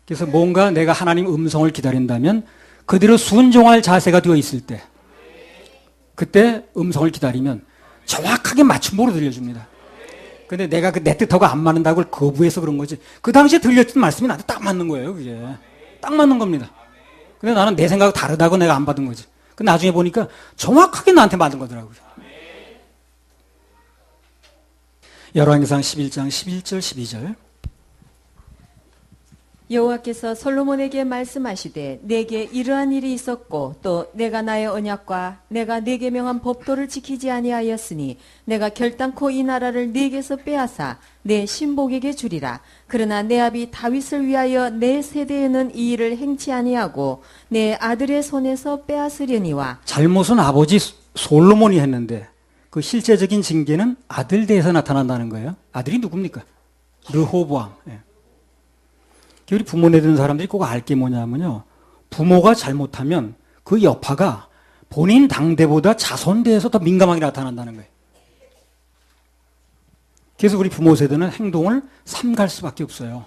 그래서 뭔가 내가 하나님 음성을 기다린다면 그대로 순종할 자세가 되어 있을 때 그때 음성을 기다리면 정확하게 맞춤으로 들려줍니다. 근데 내가 내 뜻하고 안 맞는다고 거부해서 그런 거지. 그 당시에 들렸던 말씀이 나한테 딱 맞는 거예요. 그게 딱 맞는 겁니다. 근데 나는 내 생각 다르다고 내가 안 받은 거지. 근데 나중에 보니까 정확하게 나한테 맞은 거더라고요. 열왕기상 11장 11절 12절 여호와께서 솔로몬에게 말씀하시되 내게 이러한 일이 있었고 또 내가 나의 언약과 내가 네게 명한 법도를 지키지 아니하였으니 내가 결단코 이 나라를 네게서 빼앗아 내 신복에게 주리라. 그러나 내 아비 다윗을 위하여 내 세대에는 이 일을 행치 아니하고 내 아들의 손에서 빼앗으려니와. 잘못은 아버지 솔로몬이 했는데 그 실제적인 징계는 아들 대에서 나타난다는 거예요. 아들이 누굽니까? 르호보암. 예. 우리 부모 내드는 사람들이 꼭 알 게 뭐냐면요. 부모가 잘못하면 그 여파가 본인 당대보다 자손대에서 더 민감하게 나타난다는 거예요. 그래서 우리 부모 세대는 행동을 삼갈 수밖에 없어요.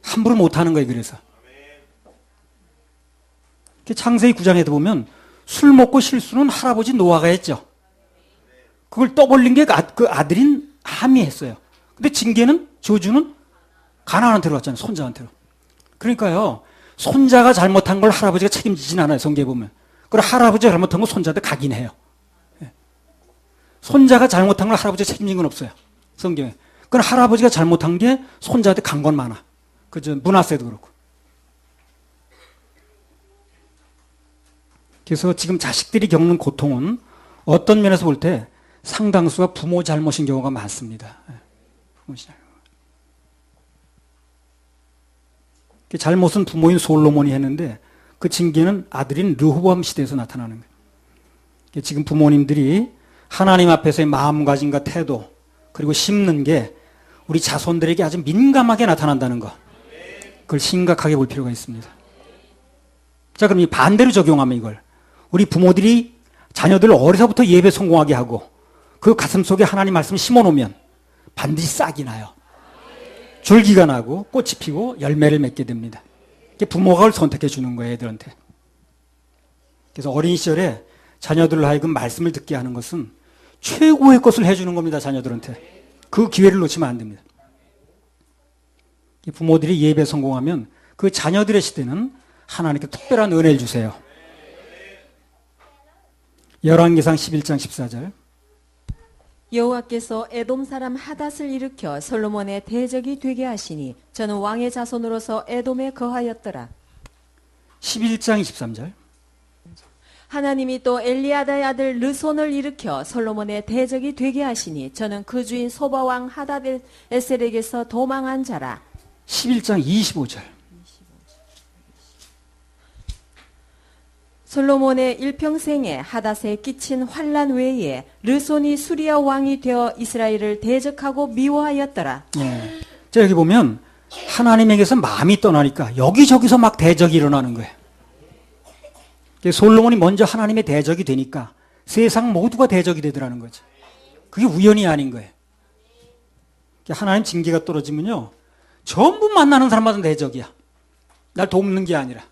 함부로 못하는 거예요. 그래서. 창세기 9장에도 보면 술 먹고 실수는 할아버지 노아가 했죠. 그걸 떠벌린 게 그 아들인 함이 했어요. 근데 징계는 저주는 가나안한테로 왔잖아요. 손자한테로. 그러니까요. 손자가 잘못한 걸 할아버지가 책임지진 않아요. 성경에 보면. 그리고 할아버지가 잘못한 걸 손자한테 가긴 해요. 손자가 잘못한 걸 할아버지가 책임진 건 없어요. 성경에. 그건 할아버지가 잘못한 게 손자한테 간 건 많아. 그죠? 문하세도 그렇고. 그래서 지금 자식들이 겪는 고통은 어떤 면에서 볼 때 상당수가 부모 잘못인 경우가 많습니다. 부모 잘못. 잘못은 부모인 솔로몬이 했는데 그 징계는 아들인 르호보암 시대에서 나타나는 거예요. 지금 부모님들이 하나님 앞에서의 마음가짐과 태도 그리고 심는 게 우리 자손들에게 아주 민감하게 나타난다는 거. 그걸 심각하게 볼 필요가 있습니다. 자, 그럼 이 반대로 적용하면 이걸 우리 부모들이 자녀들을 어려서부터 예배 성공하게 하고 그 가슴 속에 하나님 말씀을 심어놓으면 반드시 싹이 나요. 줄기가 나고 꽃이 피고 열매를 맺게 됩니다. 부모가 그걸 선택해 주는 거예요, 애들한테. 그래서 어린 시절에 자녀들을 하여금 말씀을 듣게 하는 것은 최고의 것을 해주는 겁니다, 자녀들한테. 그 기회를 놓치면 안 됩니다. 부모들이 예배 성공하면 그 자녀들의 시대는 하나님께 특별한 은혜를 주세요. 열왕기상 11장 14절 여호와께서 에돔 사람 하닷을 일으켜 솔로몬의 대적이 되게 하시니 저는 왕의 자손으로서 에돔에 거하였더라. 11장 23절 하나님이 또 엘리아다의 아들 르손을 일으켜 솔로몬의 대적이 되게 하시니 저는 그 주인 소바 왕 하닷에셀에게서 도망한 자라. 11장 25절 솔로몬의 일평생에 하닷에 끼친 환란 외에 르손이 수리아 왕이 되어 이스라엘을 대적하고 미워하였더라. 예. 자, 여기 보면 하나님에게서 마음이 떠나니까 여기저기서 막 대적이 일어나는 거예요. 솔로몬이 먼저 하나님의 대적이 되니까 세상 모두가 대적이 되더라는 거죠. 그게 우연이 아닌 거예요. 하나님 징계가 떨어지면요. 전부 만나는 사람마다 대적이야. 날 돕는 게 아니라.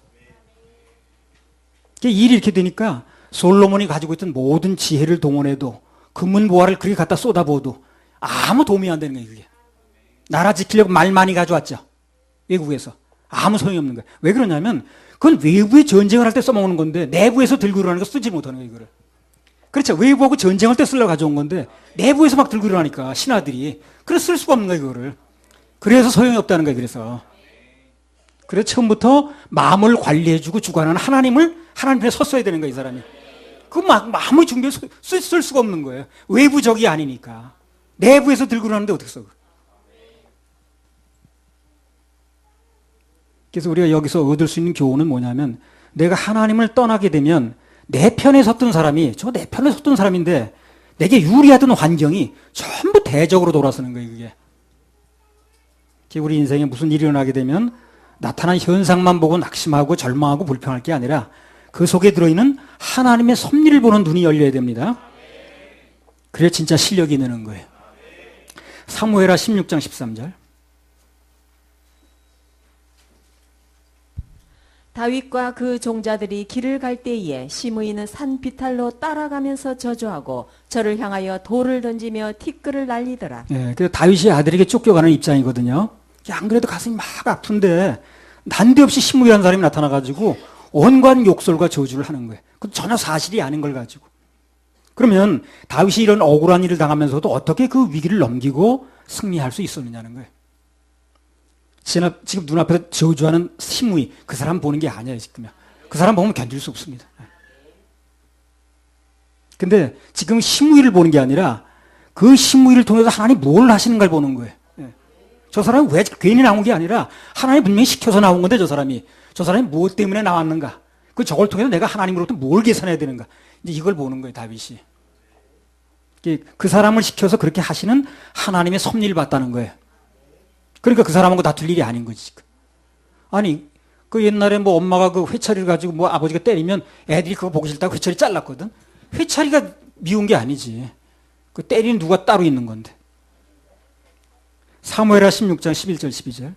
일이 이렇게 되니까 솔로몬이 가지고 있던 모든 지혜를 동원해도 금은보화를 그렇게 갖다 쏟아부어도 아무 도움이 안 되는 거예요. 그게. 나라 지키려고 말 많이 가져왔죠. 외국에서. 아무 소용이 없는 거예요. 왜 그러냐면 그건 외부에 전쟁을 할 때 써먹는 건데 내부에서 들고 일어나는 거 쓰지 못하는 거예요. 이거를. 그렇죠. 외부하고 전쟁할 때 쓰려고 가져온 건데 내부에서 막 들고 일어나니까 신하들이. 그래서 쓸 수가 없는 거예요. 이거를. 그래서 소용이 없다는 거예요. 그래서 처음부터 마음을 관리해주고 주관하는 하나님 앞에 섰어야 되는 거예요. 이 사람이. 아무리 준비해서 쓸 수가 없는 거예요. 외부적이 아니니까. 내부에서 들고 일어나는데 어떻게 써. 그래서 우리가 여기서 얻을 수 있는 교훈은 뭐냐면 내가 하나님을 떠나게 되면 내 편에 섰던 사람이 저 내 편에 섰던 사람인데 내게 유리하던 환경이 전부 대적으로 돌아서는 거예요. 그게 우리 인생에 무슨 일이 일어나게 되면 나타난 현상만 보고 낙심하고 절망하고 불평할 게 아니라 그 속에 들어있는 하나님의 섭리를 보는 눈이 열려야 됩니다. 그래야 진짜 실력이 느는 거예요. 사무엘하 16장 13절. 다윗과 그 종자들이 길을 갈 때에 시므이는 산 비탈로 따라가면서 저주하고 저를 향하여 돌을 던지며 티끌을 날리더라. 그래서 다윗이 아들에게 쫓겨가는 입장이거든요. 안 그래도 가슴이 막 아픈데 난데없이 시므이라는 사람이 나타나가지고 온갖 욕설과 저주를 하는 거예요. 그 전혀 사실이 아닌 걸 가지고. 그러면 다윗이 이런 억울한 일을 당하면서도 어떻게 그 위기를 넘기고 승리할 수 있었느냐는 거예요. 지금 눈앞에서 저주하는 시므이 그 사람 보는 게 아니에요. 지금 그 사람 보면 견딜 수 없습니다. 근데 지금 시므이를 보는 게 아니라 그 시므이를 통해서 하나님 뭘 하시는가를 보는 거예요. 저 사람이 왜 괜히 나온 게 아니라 하나님 분명히 시켜서 나온 건데 저 사람이 무엇 때문에 나왔는가? 저걸 통해서 내가 하나님으로부터 뭘 계산해야 되는가? 이제 이걸 보는 거예요. 다윗이. 그 사람을 시켜서 그렇게 하시는 하나님의 섭리를 봤다는 거예요. 그러니까 그 사람하고 다툴 일이 아닌 거지. 아니, 그 옛날에 엄마가 그 회차리를 가지고 아버지가 때리면 애들이 그거 보기 싫다고 회차리 잘랐거든. 회차리가 미운 게 아니지. 그 때리는 누가 따로 있는 건데. 사무엘하 16장 11절 12절.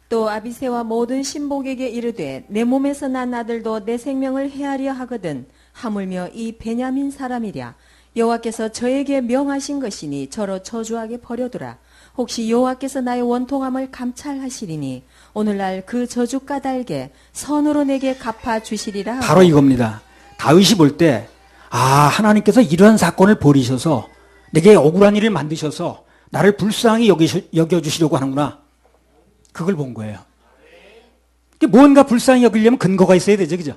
또 아비새와 모든 신복에게 이르되 내 몸에서 난 아들도 내 생명을 해하려 하거든 하물며 이 베냐민 사람이랴. 여호와께서 저에게 명하신 것이니 저로 저주하게 버려두라. 혹시 여호와께서 나의 원통함을 감찰하시리니 오늘날 그 저주 까닭에 선으로 내게 갚아주시리라 하고. 바로 이겁니다. 다윗이 볼 때 하나님께서 이러한 사건을 벌이셔서 내게 억울한 일을 만드셔서 나를 불쌍히 여겨주시려고 하는구나. 그걸 본 거예요. 뭔가 불쌍히 여기려면 근거가 있어야 되죠. 그죠?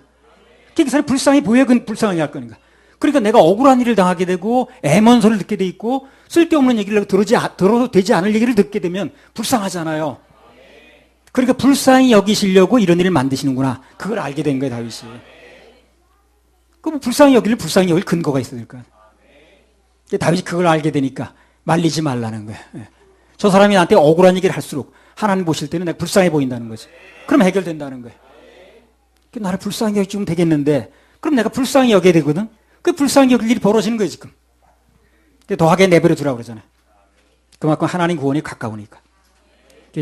그 사람이 불쌍히 보여야 불쌍하게 할 거니까. 그러니까 내가 억울한 일을 당하게 되고 애먼 소리를 듣게 돼 있고 쓸데없는 얘기를 들어도 되지 않을 얘기를 듣게 되면 불쌍하잖아요. 그러니까 불쌍히 여기시려고 이런 일을 만드시는구나. 그걸 알게 된 거예요. 다윗이. 그럼 불쌍히 여길 근거가 있어야 될 거야. 다윗이 그걸 알게 되니까 말리지 말라는 거예요. 저 사람이 나한테 억울한 얘기를 할수록 하나님 보실 때는 내가 불쌍해 보인다는 거지. 그럼 해결된다는 거예요. 나를 불쌍히 여기면 되겠는데 그럼 내가 불쌍히 여겨야 되거든. 그 불쌍히 여길 일이 벌어지는 거예요. 지금. 더하게 내버려 두라고 그러잖아요. 그만큼 하나님 구원이 가까우니까.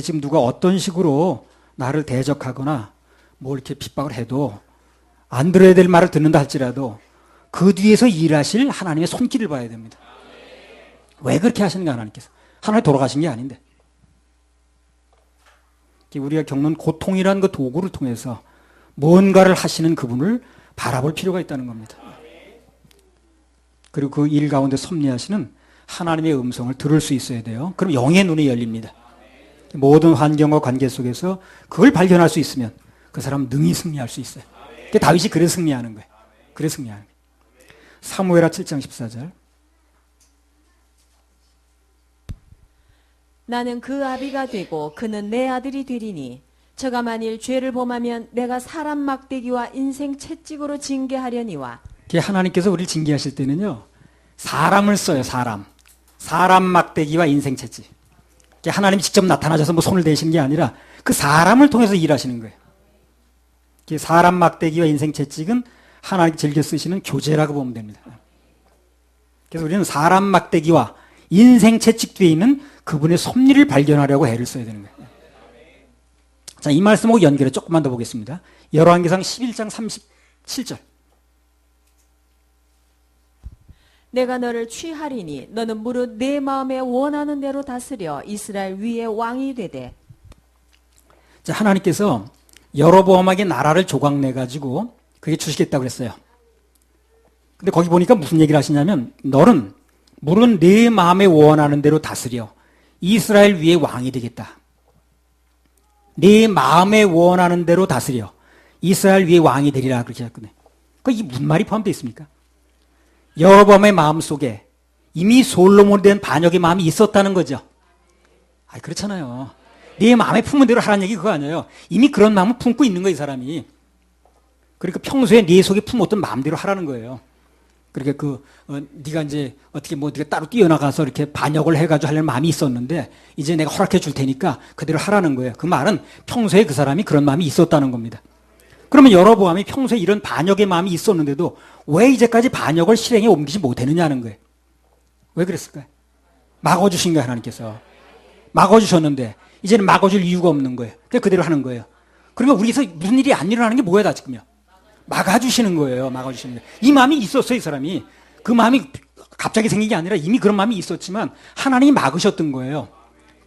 지금 누가 어떤 식으로 나를 대적하거나 뭐 이렇게 핍박을 해도 안 들어야 될 말을 듣는다 할지라도 그 뒤에서 일하실 하나님의 손길을 봐야 됩니다. 왜 그렇게 하시는가 하나님께서. 하나님 돌아가신 게 아닌데. 우리가 겪는 고통이라는 그 도구를 통해서 뭔가를 하시는 그분을 바라볼 필요가 있다는 겁니다. 그리고 그 일 가운데 섭리하시는 하나님의 음성을 들을 수 있어야 돼요. 그럼 영의 눈이 열립니다. 모든 환경과 관계 속에서 그걸 발견할 수 있으면 그 사람 능히 승리할 수 있어요. 다윗이 그래 승리하는 거예요. 그래 승리하는 거예요. 사무엘하 7장 14절. 나는 그 아비가 되고 그는 내 아들이 되리니 저가 만일 죄를 범하면 내가 사람 막대기와 인생 채찍으로 징계하려니와. 하나님께서 우리를 징계하실 때는요. 사람을 써요. 사람 막대기와 인생 채찍. 하나님이 직접 나타나셔서 손을 대시는 게 아니라 그 사람을 통해서 일하시는 거예요. 사람 막대기와 인생 채찍은 하나님이 즐겨 쓰시는 교재라고 보면 됩니다. 그래서 우리는 사람 막대기와 인생 채찍 뒤에 있는 그분의 섭리를 발견하려고 애를 써야 되는 거예요. 자, 이 말씀하고 연결해 조금만 더 보겠습니다. 열왕기상 11장 37절. 내가 너를 취하리니 너는 무릇 내 마음에 원하는 대로 다스려 이스라엘 위에 왕이 되되. 자, 하나님께서 여로보암에게 나라를 조각내 가지고 그게 주시겠다고 그랬어요. 근데 거기 보니까 무슨 얘기를 하시냐면 너는 무릇 내 마음에 원하는 대로 다스려 이스라엘 위에 왕이 되겠다. 내 마음에 원하는 대로 다스려 이스라엘 위에 왕이 되리라 그렇게 했거든요. 이게 무슨 말이 포함되어 있습니까? 여로보암의 마음속에 이미 솔로몬에 대한 반역의 마음이 있었다는 거죠. 그렇잖아요. 내 마음에 품은 대로 하라는 얘기 그거 아니에요. 이미 그런 마음을 품고 있는 거예요, 이 사람이. 그러니까 평소에 네 속에 품었던 마음대로 하라는 거예요. 그러니까 네가 이제 어떻게 네가 따로 뛰어나가서 이렇게 반역을 해가지고 하려는 마음이 있었는데 이제 내가 허락해 줄 테니까 그대로 하라는 거예요. 그 말은 평소에 그 사람이 그런 마음이 있었다는 겁니다. 그러면 여로보암이 평소에 이런 반역의 마음이 있었는데도 왜 이제까지 반역을 실행에 옮기지 못했느냐는 거예요. 왜 그랬을까요? 막아주신 거예요, 하나님께서. 막아주셨는데 이제는 막아줄 이유가 없는 거예요. 그냥 그대로 하는 거예요. 그러면 우리에서 무슨 일이 안 일어나는 게 뭐야, 지금요? 막아주시는 거예요. 막아주시는 거예요. 이 마음이 있었어요, 이 사람이. 그 마음이 갑자기 생긴 게 아니라 이미 그런 마음이 있었지만 하나님이 막으셨던 거예요.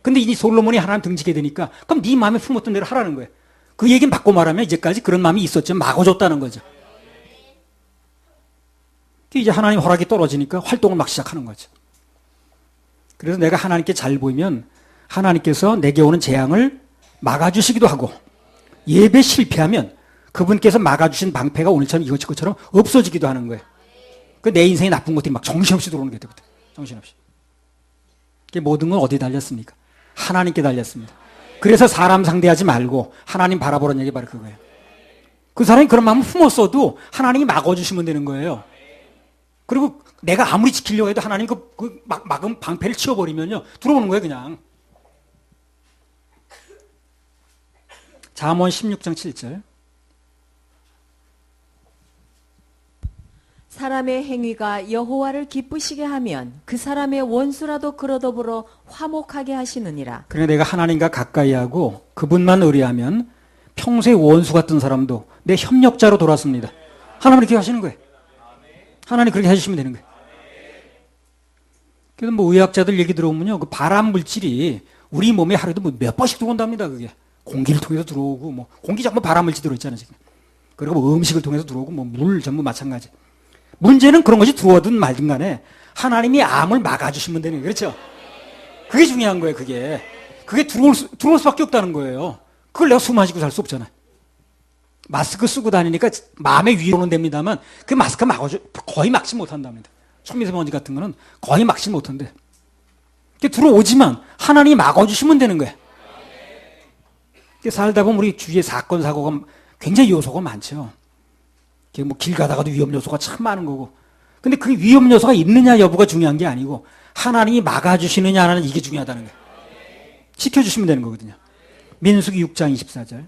근데 이제 솔로몬이 하나님 등지게 되니까 그럼 네 마음에 품었던 대로 하라는 거예요. 그 얘기는 바꿔 말하면 이제까지 그런 마음이 있었지만 막아줬다는 거죠. 이제 하나님 허락이 떨어지니까 활동을 막 시작하는 거죠. 그래서 내가 하나님께 잘 보이면 하나님께서 내게 오는 재앙을 막아주시기도 하고 예배 실패하면 그분께서 막아주신 방패가 오늘처럼 이것처럼 없어지기도 하는 거예요. 내 인생에 나쁜 것들이 막 정신없이 들어오는 게 되거든. 정신없이. 모든 건 어디에 달렸습니까? 하나님께 달렸습니다. 그래서 사람 상대하지 말고 하나님 바라보라는 얘기 바로 그거예요. 그 사람이 그런 마음을 품었어도 하나님이 막아주시면 되는 거예요. 그리고 내가 아무리 지키려고 해도 하나님 막은 방패를 치워버리면요. 들어오는 거예요, 그냥. 잠언 16장 7절. 사람의 행위가 여호와를 기쁘시게 하면 그 사람의 원수라도 그로 더불어 화목하게 하시느니라. 그러니까 내가 하나님과 가까이 하고 그분만 의뢰하면 평소에 원수 같은 사람도 내 협력자로 돌아섭니다. 하나님 그렇게 하시는 거예요. 하나님 그렇게 해주시면 되는 거예요. 그래서 의학자들 얘기 들어보면요, 그 발암 물질이 우리 몸에 하루에도 몇 번씩 들어온답니다. 그게 공기를 통해서 들어오고 공기 전부 발암 물질 들어있잖아요 지금. 그리고 음식을 통해서 들어오고 물 전부 마찬가지. 문제는 그런 것이 들어오든 말든 간에 하나님이 암을 막아주시면 되는 거예요. 그렇죠? 그게 중요한 거예요. 그게 들어올 수밖에 없다는 거예요. 그걸 내가 숨 마시고 살 수 없잖아요. 마스크 쓰고 다니니까 마음의 위로는 됩니다만 그 마스크 거의 막지 못한답니다. 초미세먼지 같은 거는 거의 막지 못한대. 들어오지만 하나님이 막아주시면 되는 거예요. 살다 보면 우리 주위에 사건 사고가 굉장히 요소가 많죠. 길 가다가도 위험 요소가 참 많은 거고. 근데 그 위험 요소가 있느냐 여부가 중요한 게 아니고 하나님이 막아주시느냐는 이게 중요하다는 거예요. 지켜주시면 되는 거거든요. 민수기 6장 24절.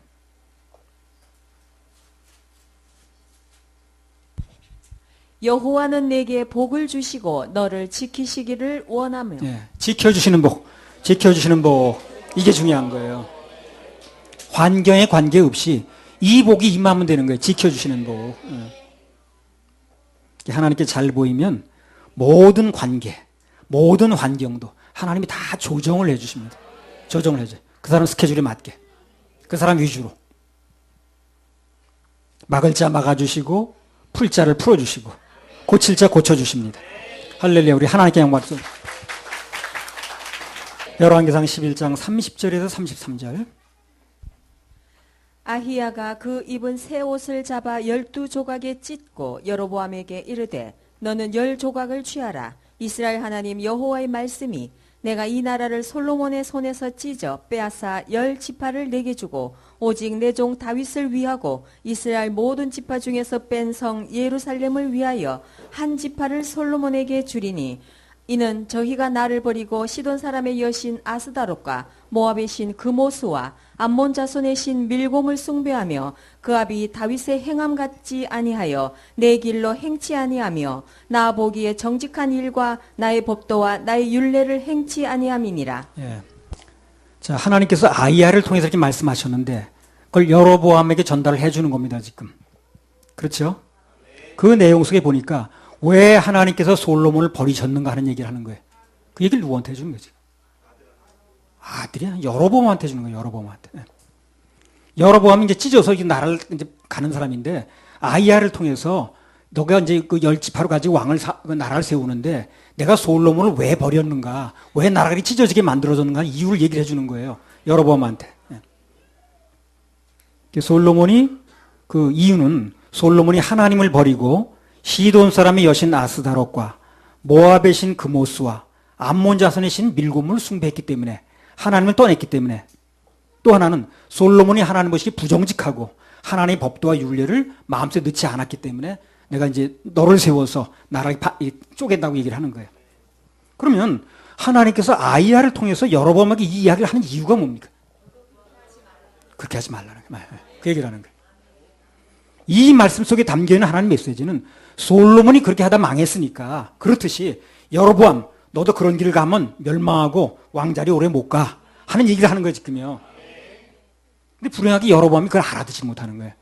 여호와는 내게 복을 주시고 너를 지키시기를 원하며. 지켜주시는 복. 이게 중요한 거예요. 환경에 관계없이 이 복이 임하면 되는 거예요. 지켜주시는 복. 하나님께 잘 보이면 모든 관계, 모든 환경도 하나님이 다 조정을 해주십니다. 조정을 해줘요. 그 사람 스케줄에 맞게. 그 사람 위주로. 막을 자 막아주시고 풀 자를 풀어주시고 고칠 자 고쳐주십니다. 할렐루야. 우리 하나님께 영광 박수. 열왕기상 11장 30절에서 33절. 아히야가 그 입은 새 옷을 잡아 12조각에 찢고 여로보암에게 이르되 너는 10조각을 취하라. 이스라엘 하나님 여호와의 말씀이 내가 이 나라를 솔로몬의 손에서 찢어 빼앗아 10지파를 내게 주고 오직 내 종 다윗을 위하고 이스라엘 모든 지파 중에서 뺀 성 예루살렘을 위하여 한 지파를 솔로몬에게 주리니 이는 저희가 나를 버리고 시돈 사람의 여신 아스다롯과 모압의 신 그모스와 암몬 자손의 신 밀곰을 숭배하며 그 아비 다윗의 행함 같지 아니하여 내 길로 행치 아니하며 나 보기에 정직한 일과 나의 법도와 나의 율례를 행치 아니함이니라. 자, 하나님께서 아이야를 통해서 이렇게 말씀하셨는데 그걸 여로보암에게 전달을 해주는 겁니다. 지금. 그렇죠? 그 내용 속에 보니까 왜 하나님께서 솔로몬을 버리셨는가 하는 얘기를 하는 거예요. 그 얘기를 누구한테 해주는 거지? 아들이야. 여로보암한테 주는 거예요. 여로보암한테. 여로보암이 이제 찢어서 이 나라를 이제 가는 사람인데 아이야를 통해서 너가 이제 그 열지파로 가지고 그 나라를 세우는데 내가 솔로몬을 왜 버렸는가? 왜 나라가 찢어지게 만들어졌는가? 이유를 얘기를 해주는 거예요. 여로보암한테. 솔로몬이 그 이유는 솔로몬이 하나님을 버리고 시돈 사람의 여신 아스다롯과 모압의 신 그모스와 암몬 자손의 신 밀곰을 숭배했기 때문에 하나님을 떠냈기 때문에 또 하나는 솔로몬이 하나님 보시기 부정직하고 하나님의 법도와 율례를 마음속에 넣지 않았기 때문에 내가 이제 너를 세워서 나라를 쪼갠다고 얘기를 하는 거예요. 그러면 하나님께서 아이야를 통해서 여로보암에게 이 이야기를 하는 이유가 뭡니까? 그렇게 하지 말라는 거예요. 그 얘기를 하는 거예요. 이 말씀 속에 담겨있는 하나님 메시지는 솔로몬이 그렇게 하다 망했으니까 그렇듯이 여로보암 너도 그런 길을 가면 멸망하고 왕자리 오래 못 가 하는 얘기를 하는 거예요 지금요. 근데 불행하게 여로보암이 그걸 알아듣지 못하는 거예요.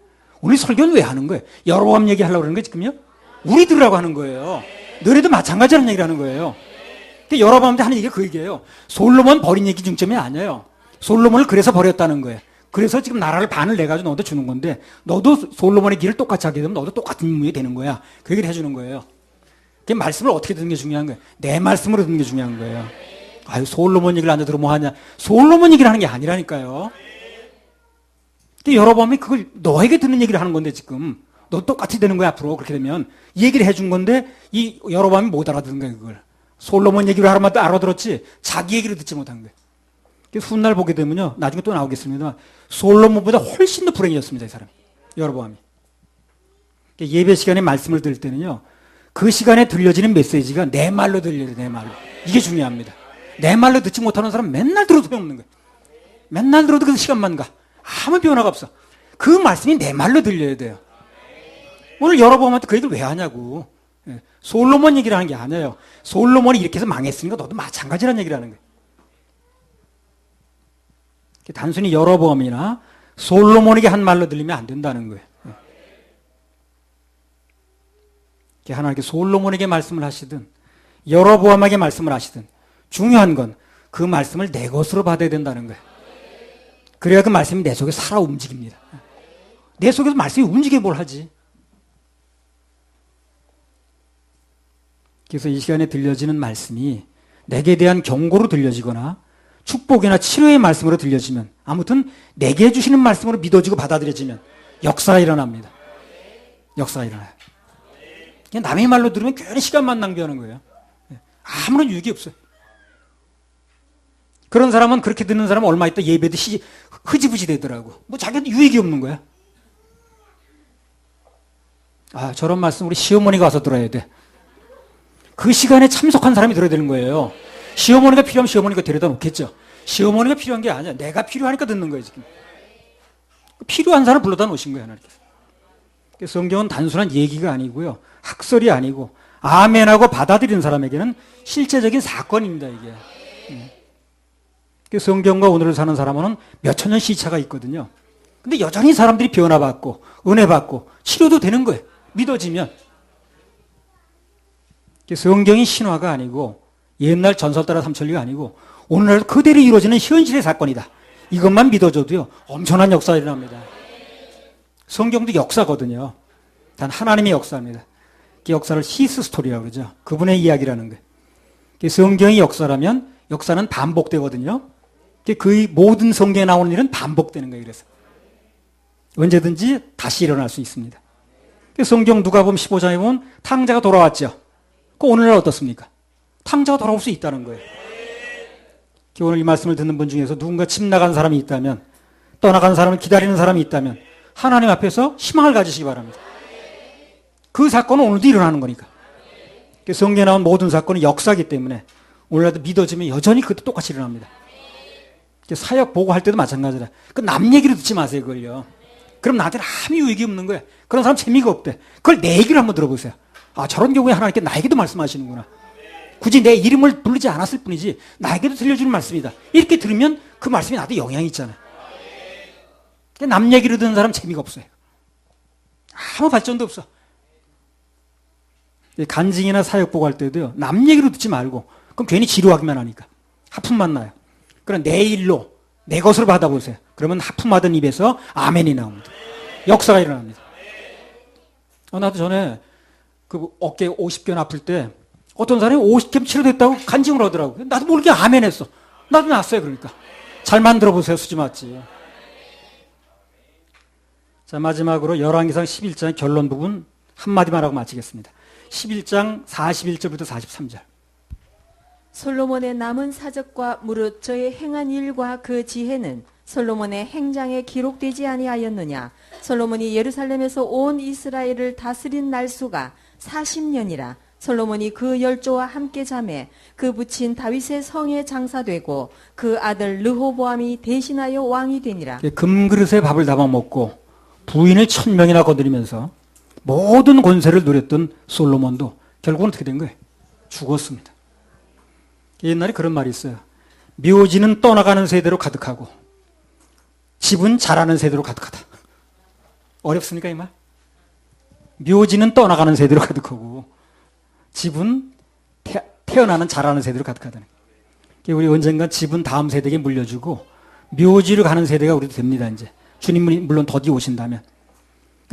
오늘 설교는 왜 하는 거예요? 여로보암 얘기하려고 그러는 거예요 지금요. 우리 들으라고 하는 거예요. 너네도 마찬가지라는 얘기를 하는 거예요. 근데 여로보암한테 하는 얘기가 그 얘기예요. 솔로몬 버린 얘기 중점이 아니에요. 솔로몬을 그래서 버렸다는 거예요. 그래서 지금 나라를 반을 내가지고 너한테 주는 건데 너도 솔로몬의 길을 똑같이 하게 되면 너도 똑같은 인물이 되는 거야. 그 얘기를 해주는 거예요. 그 말씀을 어떻게 듣는 게 중요한 거예요. 내 말씀으로 듣는 게 중요한 거예요. 아유 솔로몬 얘기를 안 들으면 뭐 하냐. 솔로몬 얘기를 하는 게 아니라니까요. 근데 여로보암이 그걸 너에게 듣는 얘기를 하는 건데 지금 너 똑같이 되는 거야 앞으로. 그렇게 되면 이 얘기를 해준 건데 이 여로보암이 못 알아듣는 거예요. 그걸 솔로몬 얘기로 하라면 알아들었지 자기 얘기를 듣지 못한 거예요. 훗날 보게 되면요 나중에 또 나오겠습니다. 솔로몬보다 훨씬 더 불행해졌습니다. 이 사람이. 여로보암이. 예배 시간에 말씀을 들을 때는요 그 시간에 들려지는 메시지가 내 말로 들려요. 내 말로. 이게 중요합니다. 내 말로 듣지 못하는 사람은 맨날 들어도 소용없는 거예요. 맨날 들어도 그 시간만 가. 아무 변화가 없어. 그 말씀이 내 말로 들려야 돼요. 오늘 여로보암한테 그 얘기를 왜 하냐고. 솔로몬 얘기를 하는 게 아니에요. 솔로몬이 이렇게 해서 망했으니까 너도 마찬가지라는 얘기를 하는 거예요. 단순히 여로보암이나 솔로몬에게 한 말로 들리면 안 된다는 거예요. 하나님께 솔로몬에게 말씀을 하시든 여로보암에게 말씀을 하시든 중요한 건 그 말씀을 내 것으로 받아야 된다는 거예요. 그래야 그 말씀이 내 속에 살아 움직입니다. 내 속에서 말씀이 움직여 뭘 하지. 그래서 이 시간에 들려지는 말씀이 내게 대한 경고로 들려지거나 축복이나 치료의 말씀으로 들려지면 아무튼 내게 주시는 말씀으로 믿어지고 받아들여지면 역사가 일어납니다. 역사가 일어나요. 그냥 남의 말로 들으면 괜히 시간만 낭비하는 거예요. 아무런 유익이 없어요. 그런 사람은 그렇게 듣는 사람은 얼마 있다 예배도 흐지부지 되더라고. 뭐 자기한테 유익이 없는 거야. 아 저런 말씀 우리 시어머니가 와서 들어야 돼. 그 시간에 참석한 사람이 들어야 되는 거예요. 시어머니가 필요하면 시어머니가 데려다 놓겠죠. 시어머니가 필요한 게 아니야. 내가 필요하니까 듣는 거예요 지금. 필요한 사람 불러다 놓으신 거예요 하나님께서. 성경은 단순한 얘기가 아니고요. 학설이 아니고 아멘하고 받아들이는 사람에게는 실제적인 사건입니다 이게. 성경과 오늘을 사는 사람은 몇천 년 시차가 있거든요. 근데 여전히 사람들이 변화받고 은혜받고 치료도 되는 거예요. 믿어지면. 성경이 신화가 아니고 옛날 전설 따라 삼천리가 아니고 오늘날 그대로 이루어지는 현실의 사건이다. 이것만 믿어줘도요 엄청난 역사가 일어납니다. 성경도 역사거든요. 단 하나님의 역사입니다. 그 역사를 히스 스토리라고 그러죠. 그분의 이야기라는 거예요. 성경이 역사라면 역사는 반복되거든요. 그 모든 성경에 나오는 일은 반복되는 거예요. 그래서 언제든지 다시 일어날 수 있습니다. 성경 누가복음 15장에 보면 탕자가 돌아왔죠. 그 오늘날 어떻습니까? 탕자가 돌아올 수 있다는 거예요. 오늘 이 말씀을 듣는 분 중에서 누군가 집 나간 사람이 있다면 떠나간 사람을 기다리는 사람이 있다면 하나님 앞에서 희망을 가지시기 바랍니다. 그 사건은 오늘도 일어나는 거니까. 성경에 나온 모든 사건은 역사이기 때문에 오늘날도 믿어지면 여전히 그것도 똑같이 일어납니다. 사역 보고할 때도 마찬가지다. 그 남 얘기를 듣지 마세요 그걸요. 그럼 나한테는 아무 유익이 없는 거야. 그런 사람 재미가 없대. 그걸 내 얘기를 한번 들어보세요. 아 저런 경우에 하나님께 나에게도 말씀하시는구나. 굳이 내 이름을 부르지 않았을 뿐이지 나에게도 들려주는 말씀이다. 이렇게 들으면 그 말씀이 나한테 영향이 있잖아요. 남 얘기를 듣는 사람 재미가 없어요. 아무 발전도 없어. 간증이나 사역보고 할 때도요, 남 얘기로 듣지 말고, 그럼 괜히 지루하기만 하니까. 하품만 나요. 그럼 내 일로, 내 것으로 받아보세요. 그러면 하품하던 입에서 아멘이 나옵니다. 역사가 일어납니다. 나도 전에 그 어깨 50견 아플 때 어떤 사람이 50견 치료됐다고 간증을 하더라고요. 나도 모르게 아멘 했어. 나도 났어요, 그러니까. 잘 만들어 보세요, 수지 맞지. 자, 마지막으로 열왕기상 11장 결론 부분 한마디만 하고 마치겠습니다. 11장 41절부터 43절. 솔로몬의 남은 사적과 무릇 저의 행한 일과 그 지혜는 솔로몬의 행장에 기록되지 아니하였느냐. 솔로몬이 예루살렘에서 온 이스라엘을 다스린 날수가 40년이라. 솔로몬이 그 열조와 함께 잠에 그 부친 다윗의 성에 장사되고 그 아들 르호보암이 대신하여 왕이 되니라. 금그릇에 밥을 담아 먹고 부인을 1000명이나 거느리면서 모든 권세를 누렸던 솔로몬도 결국은 어떻게 된 거예요? 죽었습니다. 옛날에 그런 말이 있어요. 묘지는 떠나가는 세대로 가득하고 집은 자라는 세대로 가득하다. 어렵습니까, 이 말? 묘지는 떠나가는 세대로 가득하고 집은 태어나는 자라는 세대로 가득하다는 거예요. 우리 언젠가 집은 다음 세대에게 물려주고 묘지로 가는 세대가 우리도 됩니다. 이제 주님이 물론 더디 오신다면.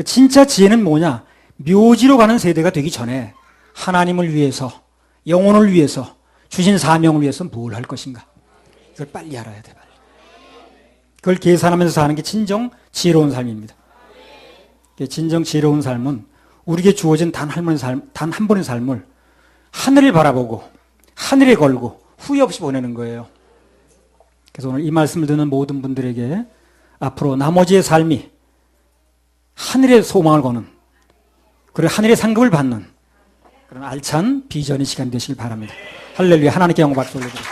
진짜 지혜는 뭐냐? 묘지로 가는 세대가 되기 전에 하나님을 위해서, 영혼을 위해서, 주신 사명을 위해서 뭘 할 것인가? 이걸 빨리 알아야 돼. 빨리. 그걸 계산하면서 사는 게 진정 지혜로운 삶입니다. 진정 지혜로운 삶은 우리에게 주어진 단 한 번의 삶을 하늘을 바라보고 하늘에 걸고 후회 없이 보내는 거예요. 그래서 오늘 이 말씀을 듣는 모든 분들에게 앞으로 나머지의 삶이 하늘에 소망을 거는, 그리고 하늘의 상급을 받는 그런 알찬 비전의 시간이 되시길 바랍니다. 할렐루야. 하나님께 영광 박수 올려드립니다.